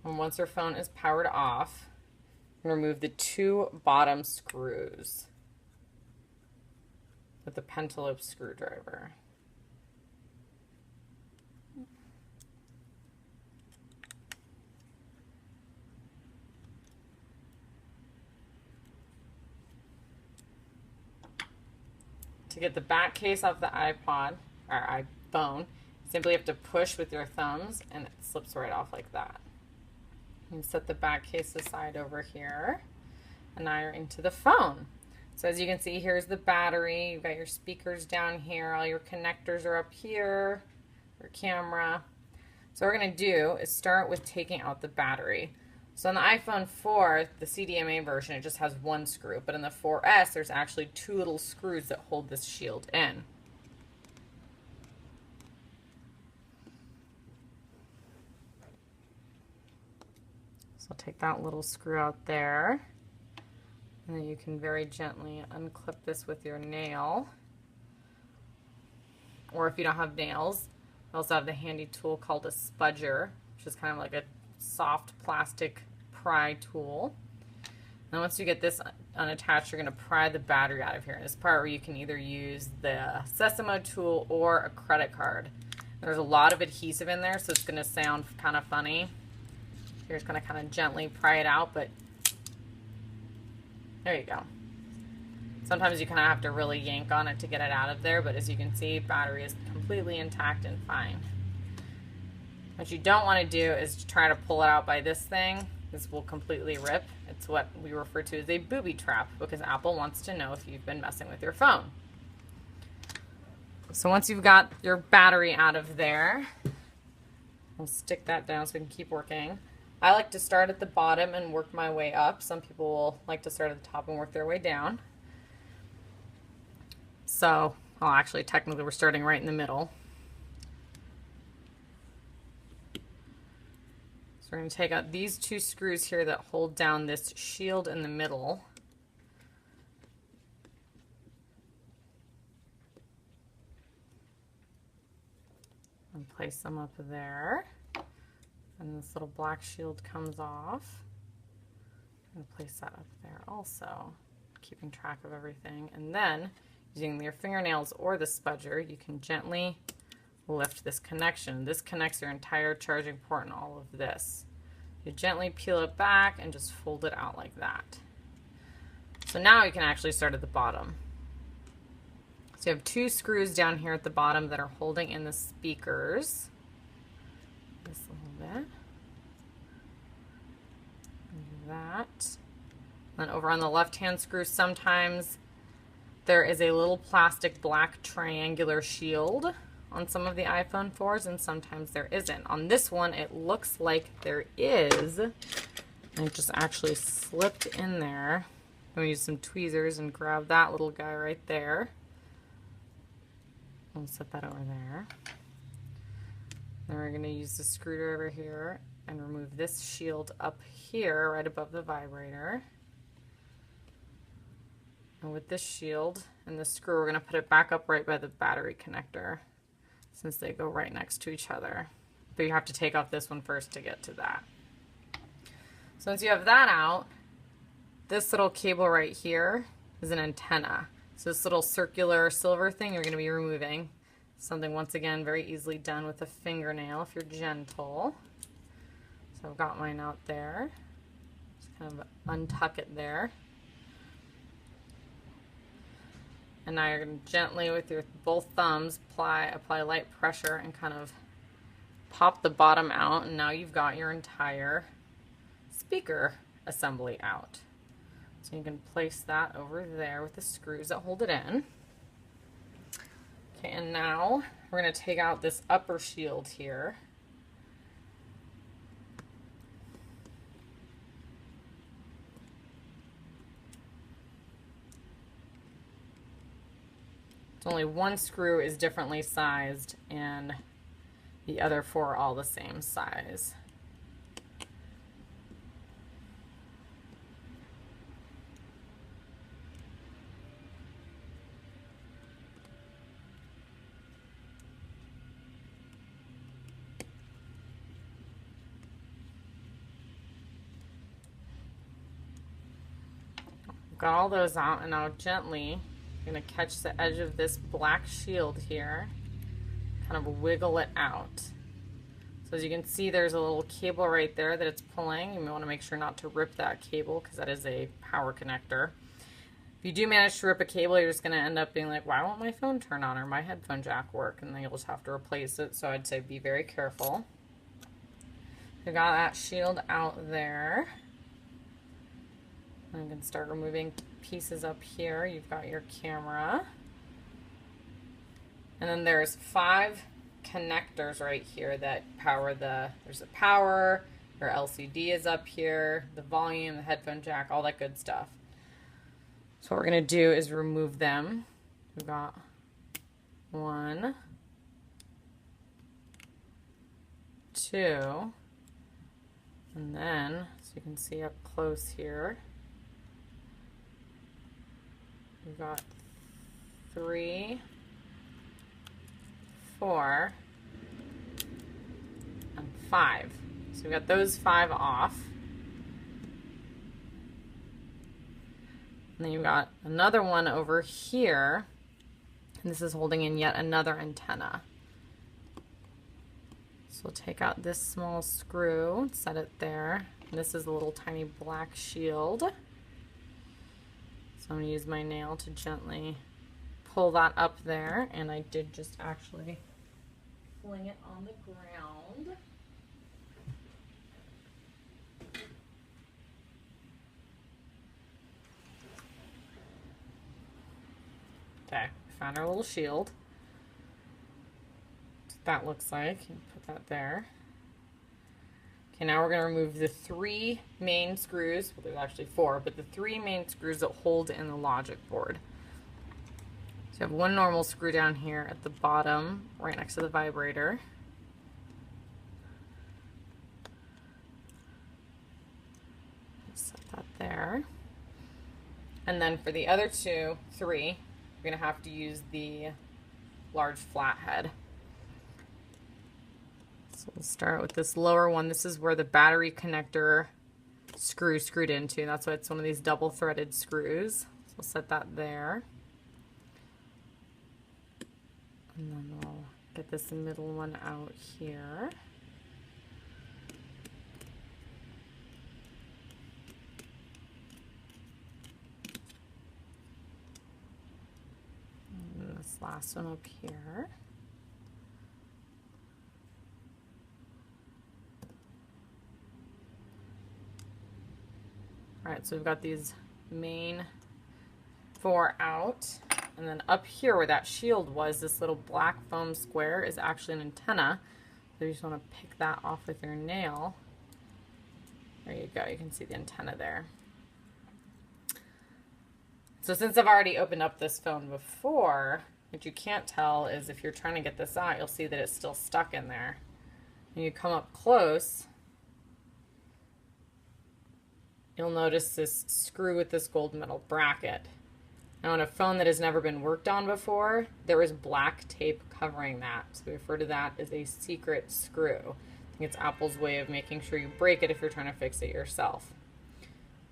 And once your phone is powered off, remove the 2 bottom screws with the pentalobe screwdriver. To get the back case off the iPod or iPhone, simply have to push with your thumbs and it slips right off like that. You set the back case aside over here, and now you're into the phone. So as you can see, here's the battery. You've got your speakers down here. All your connectors are up here, your camera. So what we're going to do is start with taking out the battery. So on the iPhone 4, the CDMA version, it just has 1 screw. But in the 4S, there's actually 2 little screws that hold this shield in. So take that little screw out there. And then you can very gently unclip this with your nail. Or if you don't have nails, you also have the handy tool called a spudger, which is kind of like a soft plastic pry tool. And once you get this unattached, you're going to pry the battery out of here. And this part where you can either use the Sesamo tool or a credit card. There's a lot of adhesive in there, so it's going to sound kind of funny. You're just going to kind of gently pry it out, but there you go. Sometimes you kind of have to really yank on it to get it out of there, but as you can see, battery is completely intact and fine. What you don't want to do is try to pull it out by this thing. This will completely rip. It's what we refer to as a booby trap because Apple wants to know if you've been messing with your phone. So once you've got your battery out of there, I'll stick that down so we can keep working. I like to start at the bottom and work my way up. Some people will like to start at the top and work their way down. So, well, actually, technically, we're starting right in the middle. So we're going to take out these 2 screws here that hold down this shield in the middle. And place them up there. And this little black shield comes off. I'm going to place that up there also, keeping track of everything. And then, using your fingernails or the spudger, you can gently lift this connection. This connects your entire charging port and all of this. You gently peel it back and just fold it out like that. So now you can actually start at the bottom. So you have 2 screws down here at the bottom that are holding in the speakers. This little bit. And that. Then over on the left-hand screw, sometimes there is a little plastic black triangular shield on some of the iPhone 4s, and sometimes there isn't. On this one, it looks like there is. And it just actually slipped in there. I'm going to use some tweezers and grab that little guy right there. I'll set that over there. Then we're going to use the screwdriver here and remove this shield up here right above the vibrator. And with this shield and the screw, we're going to put it back up right by the battery connector since they go right next to each other. But you have to take off this one first to get to that. So once you have that out, this little cable right here is an antenna. So this little circular silver thing you're going to be removing. Something, once again, very easily done with a fingernail if you're gentle. So I've got mine out there. Just kind of untuck it there. And now you're going to gently, with your both thumbs, apply light pressure and kind of pop the bottom out. And now you've got your entire speaker assembly out. So you can place that over there with the screws that hold it in. Okay, and now we're going to take out this upper shield here. It's only one screw is differently sized and the other 4 are all the same size. got all those out, and now gently I'm going to catch the edge of this black shield here, kind of wiggle it out. So as you can see, there's a little cable right there that it's pulling. You may want to make sure not to rip that cable because that is a power connector. If you do manage to rip a cable, you're just going to end up being like, why won't my phone turn on or my headphone jack work? And then you'll just have to replace it. So I'd say be very careful. We got that shield out there. I'm going to start removing pieces up here. You've got your camera. And then there's 5 connectors right here that power there's a power, your LCD is up here, the volume, the headphone jack, all that good stuff. So what we're going to do is remove them. We've got 1, 2, and then, so you can see up close here, we've got 3, 4, and 5. So we got those 5 off. And then you've got another one over here, and this is holding in yet another antenna. So we'll take out this small screw, set it there. And this is a little tiny black shield. So I'm going to use my nail to gently pull that up there, and I did just actually fling it on the ground. Okay, found our little shield. That's what that looks like. You put that there. Okay, now we're going to remove the 3 main screws. Well, there's actually 4, but the 3 main screws that hold in the logic board. So you have 1 normal screw down here at the bottom, right next to the vibrator. Set that there. And then for the other 3, you're going to have to use the large flathead. So we'll start with this lower one. This is where the battery connector screwed into. That's why it's one of these double threaded screws. So we'll set that there. And then we'll get this middle one out here. And this last one up here. All right, so we've got these main 4 out. And then up here where that shield was, this little black foam square is actually an antenna. So you just want to pick that off with your nail. There you go, you can see the antenna there. So since I've already opened up this phone before, what you can't tell is if you're trying to get this out, you'll see that it's still stuck in there. When you come up close, you'll notice this screw with this gold metal bracket. Now on a phone that has never been worked on before, there is black tape covering that. So we refer to that as a secret screw. I think it's Apple's way of making sure you break it if you're trying to fix it yourself.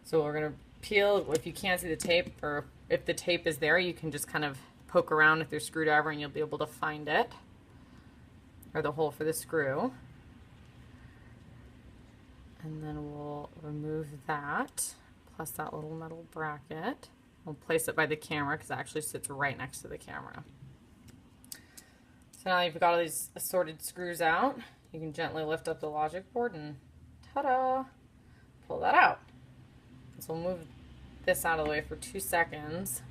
So we're going to peel, if you can't see the tape, or if the tape is there, you can just kind of poke around with your screwdriver and you'll be able to find it, or the hole for the screw. And then we'll remove that, plus that little metal bracket. We'll place it by the camera because it actually sits right next to the camera. So now you've got all these assorted screws out. You can gently lift up the logic board and ta-da, pull that out. So we'll move this out of the way for 2 seconds.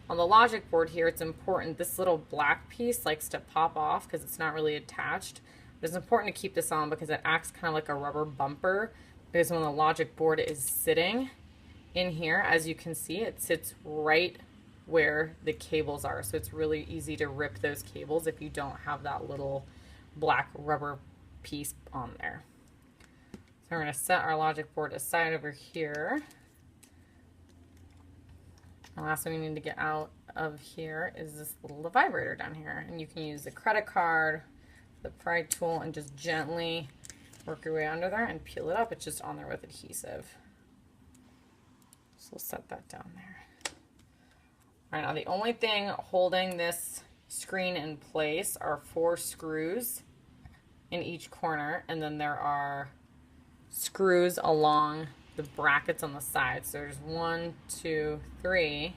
On the logic board here, it's important, this little black piece likes to pop off because it's not really attached. But it's important to keep this on because it acts kind of like a rubber bumper, because when the logic board is sitting in here, as you can see, it sits right where the cables are. So it's really easy to rip those cables if you don't have that little black rubber piece on there. So we're going to set our logic board aside over here. The last thing we need to get out of here is this little vibrator down here. And you can use the credit card, the pry tool, and just gently work your way under there and peel it up. It's just on there with adhesive. we'll set that down there. All right, now the only thing holding this screen in place are 4 screws in each corner, and then there are screws along the brackets on the side. So there's 1, 2, 3.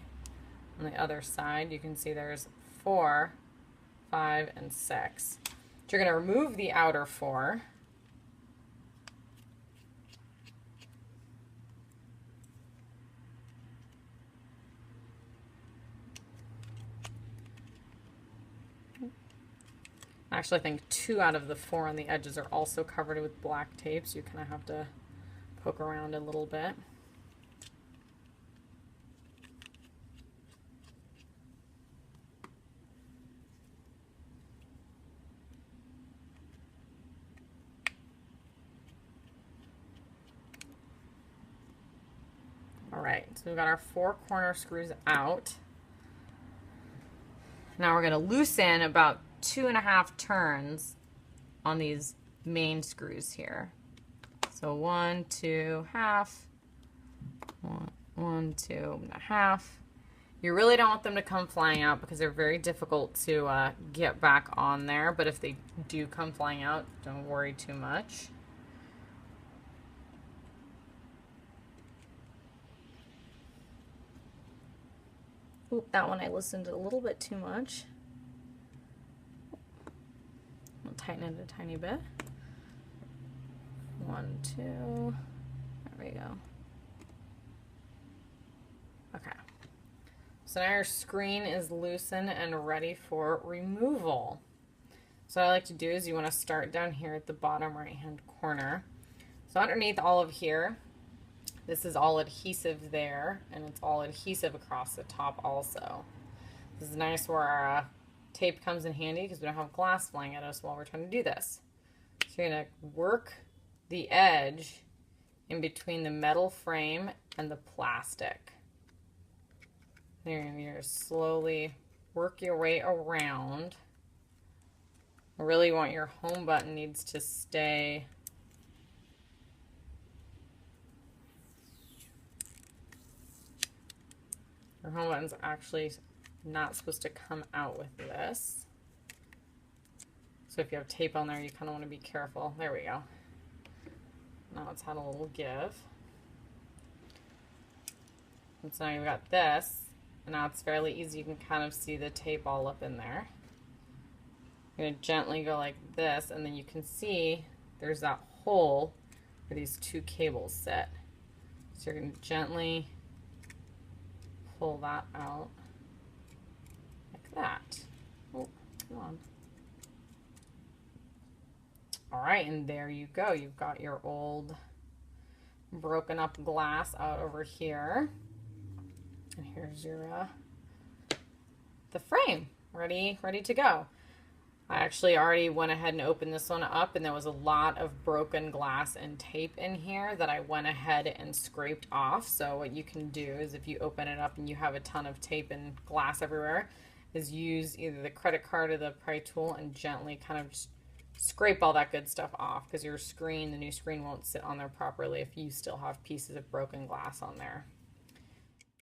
On the other side, you can see there's 4, 5, and 6. So you're going to remove the outer 4. Actually, I think 2 out of the 4 on the edges are also covered with black tape, so you kind of have to poke around a little bit. All right, so we've got our 4 corner screws out. Now we're going to loosen about 2.5 turns on these main screws here. So 1, 2, half, 1, 2.5. You really don't want them to come flying out because they're very difficult to get back on there, but if they do come flying out, don't worry too much. Oop, that one I loosened a little bit too much. I'll tighten it a tiny bit. 1, 2. There we go. Okay. So now your screen is loosened and ready for removal. So what I like to do is you want to start down here at the bottom right hand corner. So underneath all of here, this is all adhesive there, and it's all adhesive across the top also. This is nice where our tape comes in handy because we don't have glass flying at us while we're trying to do this. So you're going to work the edge in between the metal frame and the plastic. You're going to slowly work your way around. Really want your home button needs to stay Your home button's actually not supposed to come out with this. So if you have tape on there, you kind of want to be careful. There we go. Now it's had a little give. And so now you've got this, and now it's fairly easy. You can kind of see the tape all up in there. You're going to gently go like this, and then you can see there's that hole where these 2 cables sit. So you're going to gently pull that out like that. Oh, come on. All right, and there you go. You've got your old broken up glass out over here. And here's your the frame ready to go. I actually already went ahead and opened this one up, and there was a lot of broken glass and tape in here that I went ahead and scraped off. So what you can do is if you open it up and you have a ton of tape and glass everywhere, is use either the credit card or the pry tool and gently kind of just scrape all that good stuff off, because your screen, the new screen, won't sit on there properly if you still have pieces of broken glass on there.